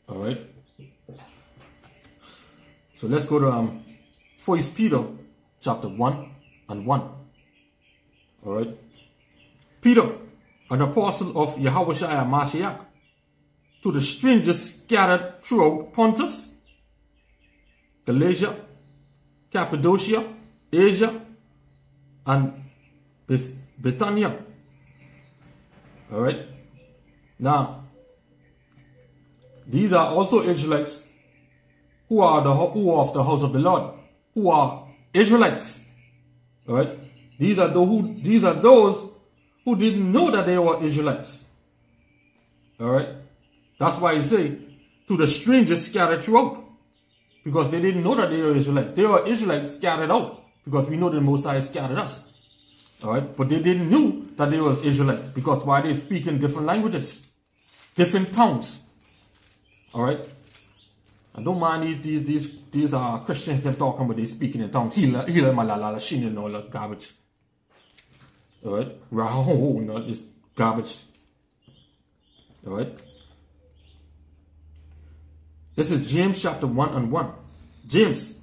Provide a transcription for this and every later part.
All right. So let's go to 1 Peter chapter 1 and 1. All right. Peter, an apostle of YASHAWAN-BAN, to the strangers scattered throughout Pontus, Galatia, Cappadocia, Asia, and Bithynia. All right. Now, these are also Israelites who are of the house of the Lord, who are Israelites. All right. These are those who didn't know that they were Israelites. All right. That's why I say to the strangers scattered throughout, because they didn't know that they were Israelites. They were Israelites scattered out, because we know the Most High scattered us. All right. But they didn't know that they were Israelites, because why they speak in different languages, different tongues. All right. I don't mind these Christians that talking about they speaking in tongues. Hila malala shin and all that garbage. All right. Raho, no, it's garbage. All right. This is James chapter 1 and 1. James,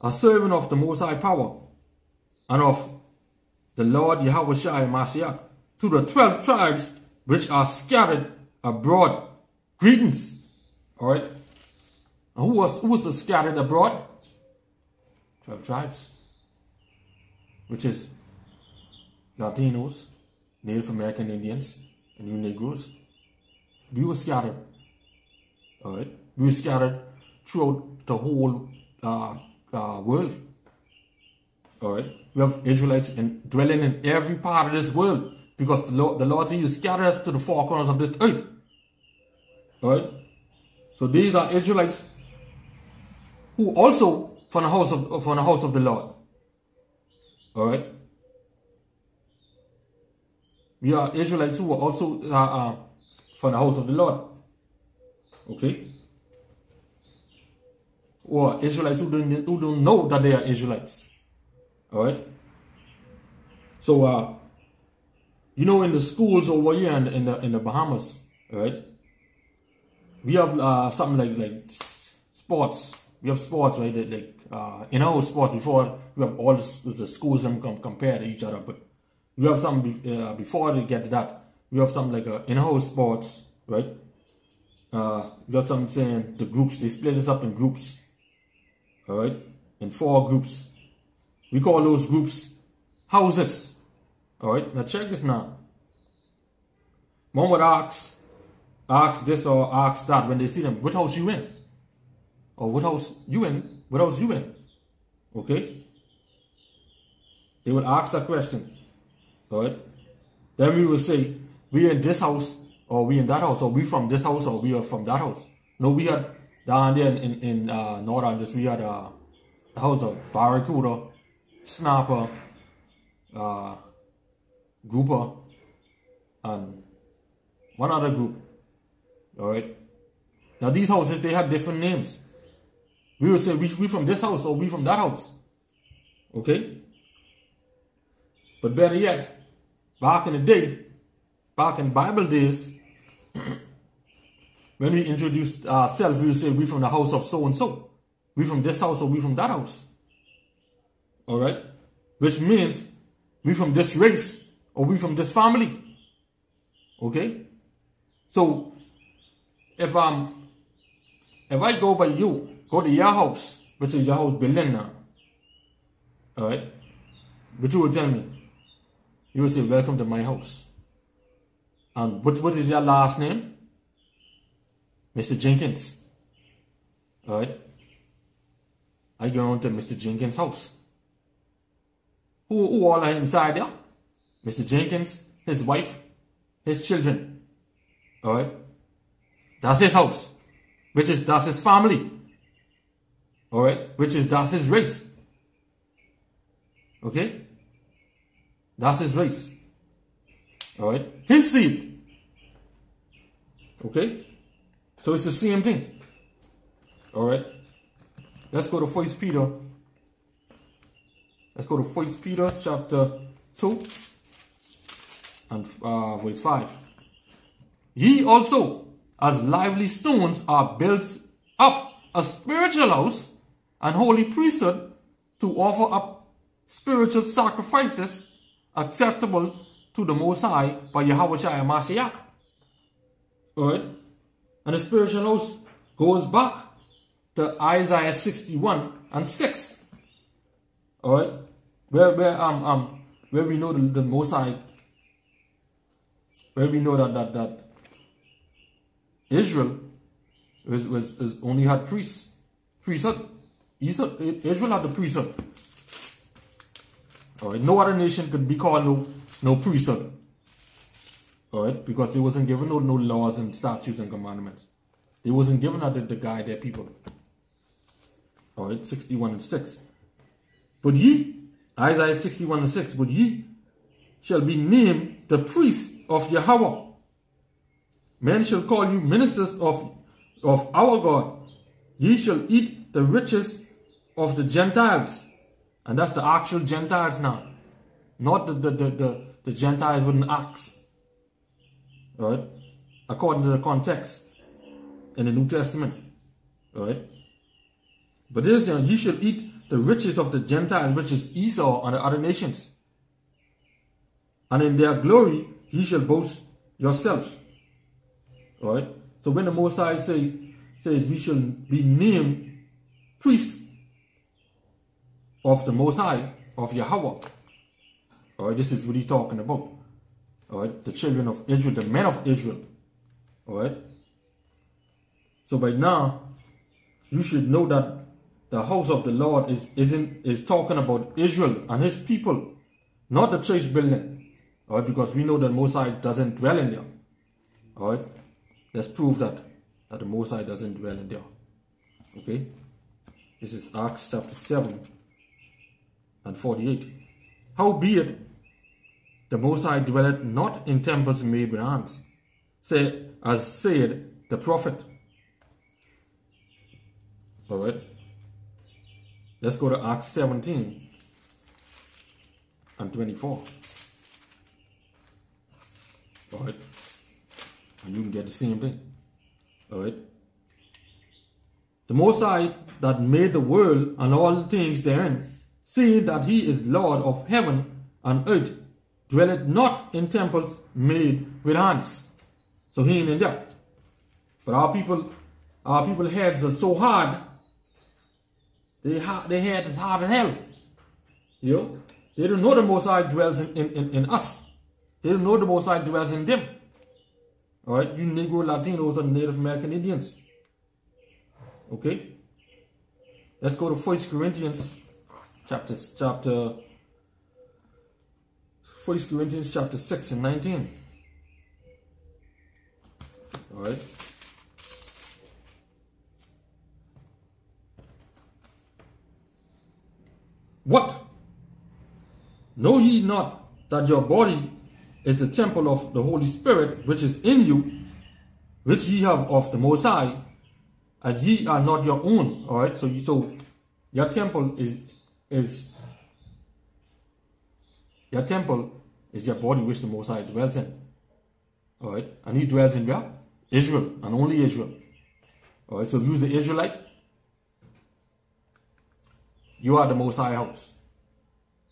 a servant of the Most High Power and of the Lord YASHAWAN-BAN, to the 12 tribes which are scattered abroad. Greetings. All right. And who was scattered abroad? 12 tribes. Which is Latinos, Native American Indians, and you Negroes. We were scattered. All right. We were scattered throughout the whole world. All right. We have Israelites dwelling in every part of this world, because the Lord said, "You scatter us to the four corners of this earth." All right. So these are Israelites who also from the house of the Lord. All right. We are Israelites who are also from the house of the Lord. Okay. Or Israelites who don't know that they are Israelites. All right. So you know, in the schools over here in the Bahamas, all right, we have something like sports. We have sports, right? Like in our sport, before we have all the schools and compare to each other, but we have something before they get to that. We have something like in-house sports, right? We have something saying the groups, they split us up in groups, all right? In 4 groups. We call those groups houses, all right? Now check this now. One would ask this or ask that when they see them, what house you in? Or what house you in? What house you in? Okay? They would ask that question, all right? Then we would say, we in this house, or we in that house, or we from this house, or we are from that house. No, we had down there in Northern, just we had the house of Barracuda, Snapper, Grouper, and one other group. All right. Now these houses, they have different names. We would say we from this house, or we from that house. Okay. But better yet, back in the day, back in Bible days, when we introduced ourselves, we would say we from the house of so and so. We from this house, or we from that house. All right. Which means we from this race, or we from this family. Okay. So if I go by you, go to your house, which is your house building now, all right, but you will tell me, you will say, welcome to my house. And what is your last name? Mr. Jenkins. All right. I go on to Mr. Jenkins' house. Who all are inside there? Mr. Jenkins, his wife, his children. All right. That's his house, that's his family. All right, that's his race. Okay, that's his race. All right, his seed. Okay, so it's the same thing. All right, let's go to 1 Peter. Let's go to 1 Peter chapter 2 and verse 5. Ye also, as lively stones are built up a spiritual house and holy priesthood to offer up spiritual sacrifices acceptable to the Most High by Yahawashi Mashiach. Alright? And the spiritual house goes back to Isaiah 61 and 6. Alright? Where we know the Most High, where we know that Israel was only had priesthood. Israel had the priesthood. Alright, no other nation could be called no priesthood. Alright, because they wasn't given no laws and statutes and commandments. They wasn't given that to guide their people. Alright, 61 and 6. But ye, Isaiah 61 and 6, but ye shall be named the priests of Yahweh. Men shall call you ministers of our God. Ye shall eat the riches of the Gentiles. And that's the actual Gentiles now. Not the Gentiles with an axe. Alright? According to the context in the New Testament. Alright? But this, ye shall eat the riches of the Gentiles, which is Esau and the other nations. And in their glory ye shall boast yourselves. Alright? So when the Most High says we shall be named priests of the Most High, of Yahweh. Alright, this is what he's talking about. Alright, the children of Israel, the men of Israel. Alright? So by now, you should know that the house of the Lord is talking about Israel and his people, not the church building. Alright, because we know that Most High doesn't dwell in there. Alright? Let's prove that the Most High doesn't dwell in there. Okay? This is Acts chapter 7 and 48. Howbeit, the Most High dwelleth not in temples made with hands, as said the prophet. Alright? Let's go to Acts 17 and 24. Alright? And you can get the same thing. Alright? The Most High that made the world and all things therein, seeing that he is Lord of heaven and earth, dwelleth not in temples made with hands. So he ain't in there. But our people heads are so hard. Their head is hard as hell. You know? They don't know the Most High dwells in us. They don't know the Most High dwells in them. Alright, you Negro, Latinos, and Native American Indians. Okay? Let's go to 1 Corinthians chapter 6 and 19. Alright. What? Know ye not that your body is the temple of the Holy Spirit, which is in you, which ye have of the Most High, and ye are not your own? Alright, so your temple is your body, which the Most High dwells in. Alright, and he dwells in where? Israel, and only Israel. Alright, so if you're the Israelite, you are the Most High house.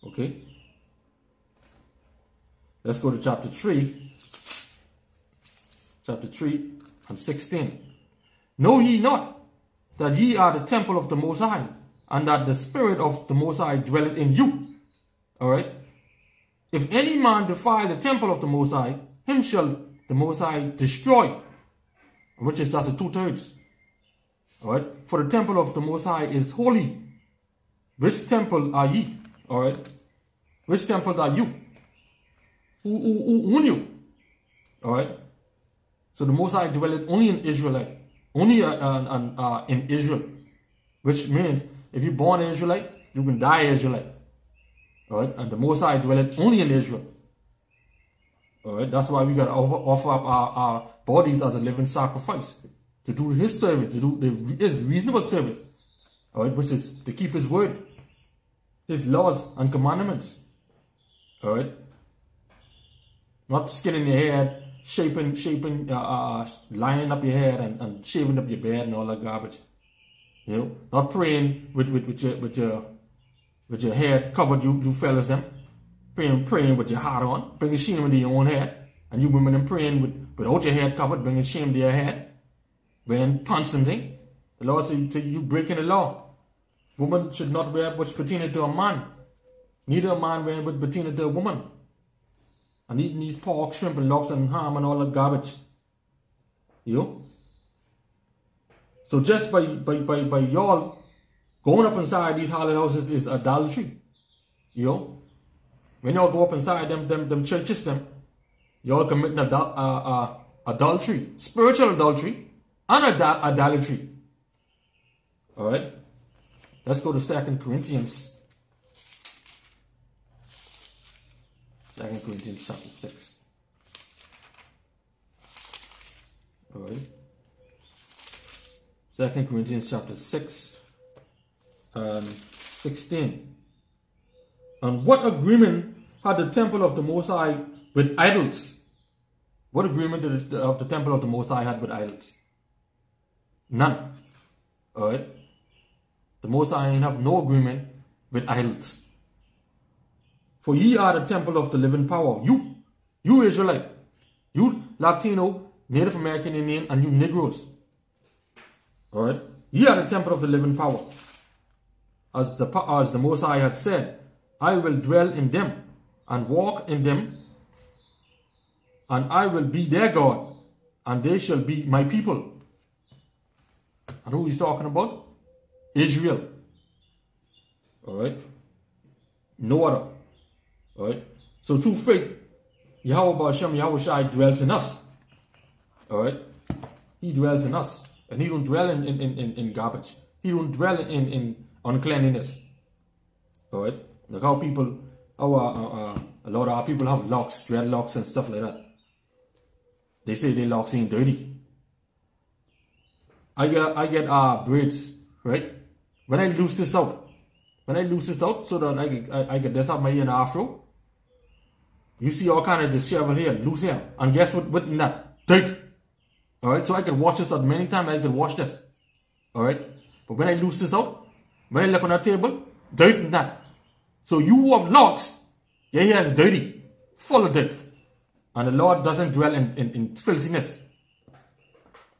Okay? Let's go to chapter 3. Chapter 3 and 16. Know ye not that ye are the temple of the Most High, and that the Spirit of the Most High dwelleth in you? Alright? If any man defile the temple of the Most High, him shall the Most High destroy. Which is that's the 2/3. Alright? For the temple of the Most High is holy. Which temple are ye? Alright? Which temple are you? Who own you? Alright? So the Most High dwelleth only in Israelite. Only in Israel. Which means if you're born an Israelite, you can die Israelite. Alright? And the Most High dwelleth only in Israel. Alright? That's why we got to offer up our bodies as a living sacrifice. To do his service. To do his reasonable service. Alright? Which is to keep his word. His laws and commandments. Alright? Not skin in your head, lining up your hair and shaving up your beard and all that garbage. You know, not praying with your hair covered, you fellas them. Praying with your heart on, bringing shame into your own head. And you women them praying without your head covered, bringing shame to your head. Wearing pants and thing. The Lord said you breaking the law. Woman should not wear what's pertaining to a man. Neither a man wearing what's pertaining to a woman. And eating these pork, shrimp, and lobster and ham and all that garbage. You know? So just by y'all going up inside these holiday houses is adultery. You know? When y'all go up inside them churches, y'all committing adultery, spiritual adultery, and idolatry. Alright? Let's go to 2 Corinthians. 2 Corinthians chapter 6. Alright? 2 Corinthians chapter 6 and 16. And what agreement had the temple of the Most High with idols? What agreement did the temple of the Most High had with idols? None. Alright? The Most High have no agreement with idols. For ye are the temple of the living power. You Israelite, you Latino, Native American Indian, and you Negroes. Alright? Ye are the temple of the living power. As the Most High had said, I will dwell in them and walk in them, and I will be their God, and they shall be my people. And who he's talking about? Israel. Alright? No other. Alright? So through faith, Yahweh Hashem, Yahweh Shai dwells in us. Alright? He dwells in us. And he don't dwell in garbage. He don't dwell in uncleanliness. Alright? Like how people, a lot of our people have locks, dreadlocks and stuff like that. They say their locks ain't dirty. I get braids, right? When I loose this out so that I get this up my ear and afro, you see all kind of disheveled hair, loose hair. And guess what in that? Dirt. Alright, so I can wash this out many times, I can wash this. Alright? But when I loose this out, when I look on that table, dirt in that. So you who have locks, your hair is dirty, full of dirt. And the Lord doesn't dwell in filthiness.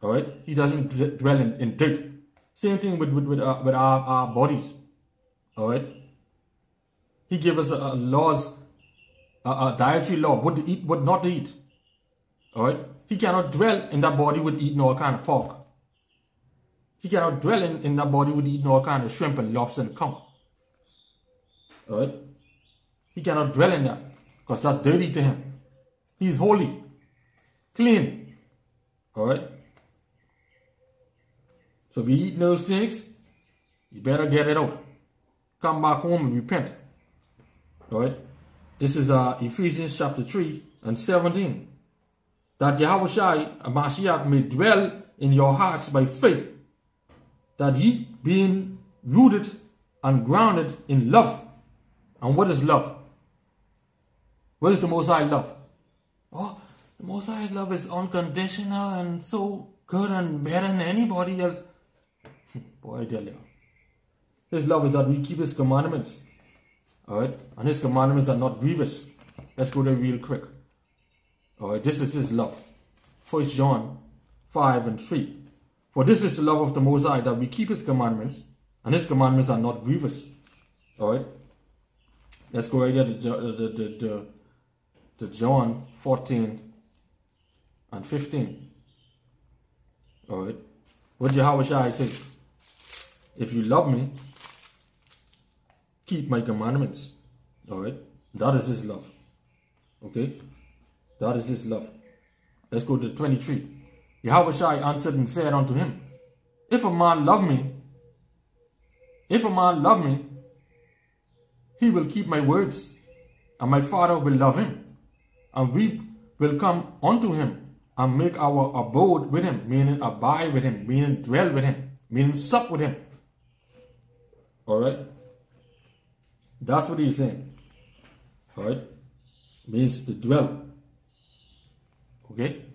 Alright? He doesn't dwell in dirt. Same thing with our bodies. Alright? He gave us laws, a dietary law, what to eat, what not to eat. Alright? He cannot dwell in that body with eating all kind of pork. He cannot dwell in that body with eating all kind of shrimp and lobster and conch. Alright? He cannot dwell in that, because that's dirty to him. He's holy, clean. Alright? So if you eat those things, you better get it out. Come back home and repent. Alright? This is Ephesians chapter 3 and 17. That Yahweh Shai and Mashiach may dwell in your hearts by faith, that ye being rooted and grounded in love. And what is love? What is the Most High love? Oh, the Most High love is unconditional and so good and better than anybody else. Boy, I tell you. His love is that we keep His commandments. Alright? And His commandments are not grievous. Let's go there real quick. Alright, this is His love. 1 John 5 and 3. For this is the love of the Most High, that we keep His commandments, and His commandments are not grievous. Alright? Let's go right there to John 14 and 15. Alright? What Yahweh Shai says? If you love me, keep my commandments. Alright? That is His love. Okay? That is His love. Let's go to 23. Yahweh Shai answered and said unto him, If a man love me, he will keep my words, and my Father will love him, and we will come unto him and make our abode with him, meaning abide with him, meaning dwell with him, meaning sup with him. Alright? That's what he's saying. Alright? Means to dwell. Okay?